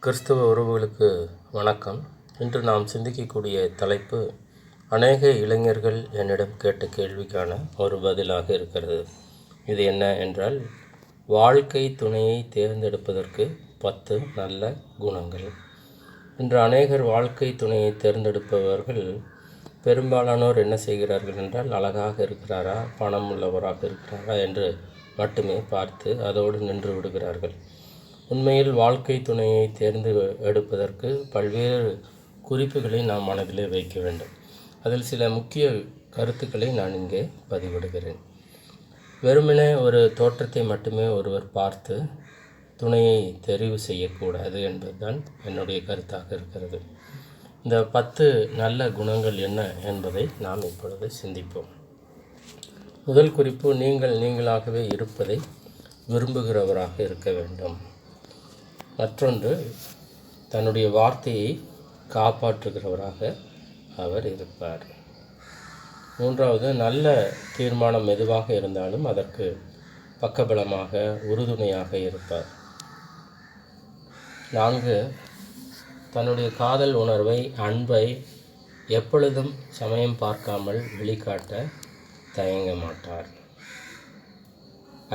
கிறிஸ்தவ உறவுகளுக்கு வணக்கம். இன்று நாம் சிந்திக்கக்கூடிய தலைப்பு அநேக இளைஞர்கள் என்னிடம் கேட்ட கேள்விக்கான ஒரு பதிலாக இருக்கிறது. இது என்ன என்றால், வாழ்க்கை துணையை தேர்ந்தெடுப்பதற்கு 10 நல்ல குணங்கள். இன்று அநேகர் வாழ்க்கை துணையை தேர்ந்தெடுப்பவர்கள் பெரும்பாலானோர் என்ன செய்கிறார்கள் என்றால், அழகாக இருக்கிறாரா, பணம் உள்ளவராக இருக்கிறாரா என்று மட்டுமே பார்த்து அதோடு நின்று விடுகிறார்கள். உண்மையில் வாழ்க்கை துணையை தேர்ந்து எடுப்பதற்கு பல்வேறு குறிப்புகளை நாம் மனதிலே வைக்க வேண்டும். அதில் சில முக்கிய கருத்துக்களை நான் இங்கே பதிவிடுகிறேன். வெறுமனே ஒரு தோற்றத்தை மட்டுமே ஒருவர் பார்த்து துணையை தெரிவு செய்யக்கூடாது என்பதுதான் என்னுடைய கருத்தாக இருக்கிறது. இந்த 10 நல்ல குணங்கள் என்ன என்பதை நாம் இப்பொழுது சிந்திப்போம். முதல் குறிப்பு, நீங்களாகவே இருப்பதை விரும்புகிறவராக இருக்க வேண்டும். மற்றொன்று, தன்னுடைய வார்த்தையை காப்பாற்றுகிறவராக அவர் இருப்பார். மூன்றாவது, நல்ல தீர்மானம் எதுவாக இருந்தாலும் அதற்கு பக்கபலமாக உறுதுணையாக இருப்பார். 4, தன்னுடைய காதல் உணர்வை, அன்பை எப்பொழுதும் சமயம் பார்க்காமல் வெளிக்காட்ட தயங்க மாட்டார்.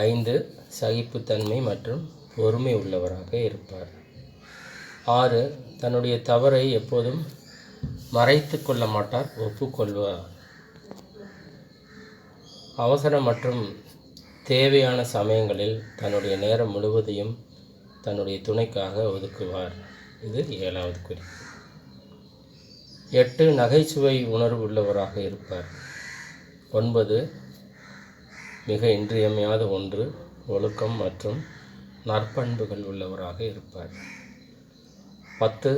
5, சகிப்புத்தன்மை மற்றும் பொறுமை உள்ளவராக இருப்பார். 6, தன்னுடைய தவறை எப்போதும் மறைத்து கொள்ள மாட்டார், ஒப்புக்கொள்வார். அவசரம் மற்றும் தேவையான சமயங்களில் தன்னுடைய நேரம் முழுவதையும் தன்னுடைய துணைக்காக ஒதுக்குவார். இது 7வது குறிப்பு. 8, நகைச்சுவை உணர்வு உள்ளவராக இருப்பார். 9, மிக இன்றியமையாத ஒன்று, ஒழுக்கம் மற்றும் நற்பண்புகள் உள்ளவராக இருப்பார். 10,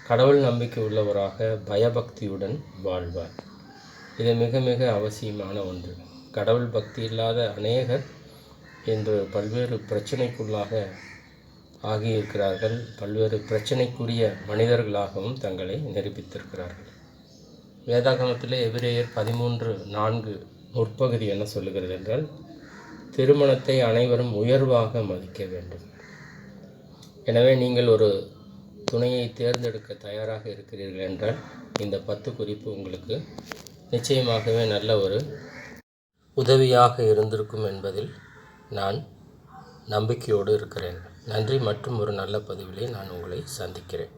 கடவுள் நம்பிக்கை உள்ளவராக பயபக்தியுடன் வாழ்வார். இது மிக மிக அவசியமான ஒன்று. கடவுள் பக்தி இல்லாத அநேகர் இன்று பல்வேறு பிரச்சனைக்குள்ளாக ஆகியிருக்கிறார்கள். பல்வேறு பிரச்சனைக்குரிய மனிதர்களாகவும் தங்களை நிரூபித்திருக்கிறார்கள். வேதாகமத்திலே எபிரேயர் 13:4 முற்பகுதி என்ன சொல்லுகிறது என்றால், திருமணத்தை அனைவரும் உயர்வாக மதிக்க வேண்டும். எனவே நீங்கள் ஒரு துணையை தேர்ந்தெடுக்க தயாராக இருக்கிறீர்கள் என்றால் இந்த 10 குறிப்பு உங்களுக்கு நிச்சயமாகவே நல்ல ஒரு உதவியாக இருந்திருக்கும் என்பதில் நான் நம்பிக்கையோடு இருக்கிறேன். நன்றி. மற்றும் ஒரு நல்ல பதிவிலே நான் உங்களை சந்திக்கிறேன்.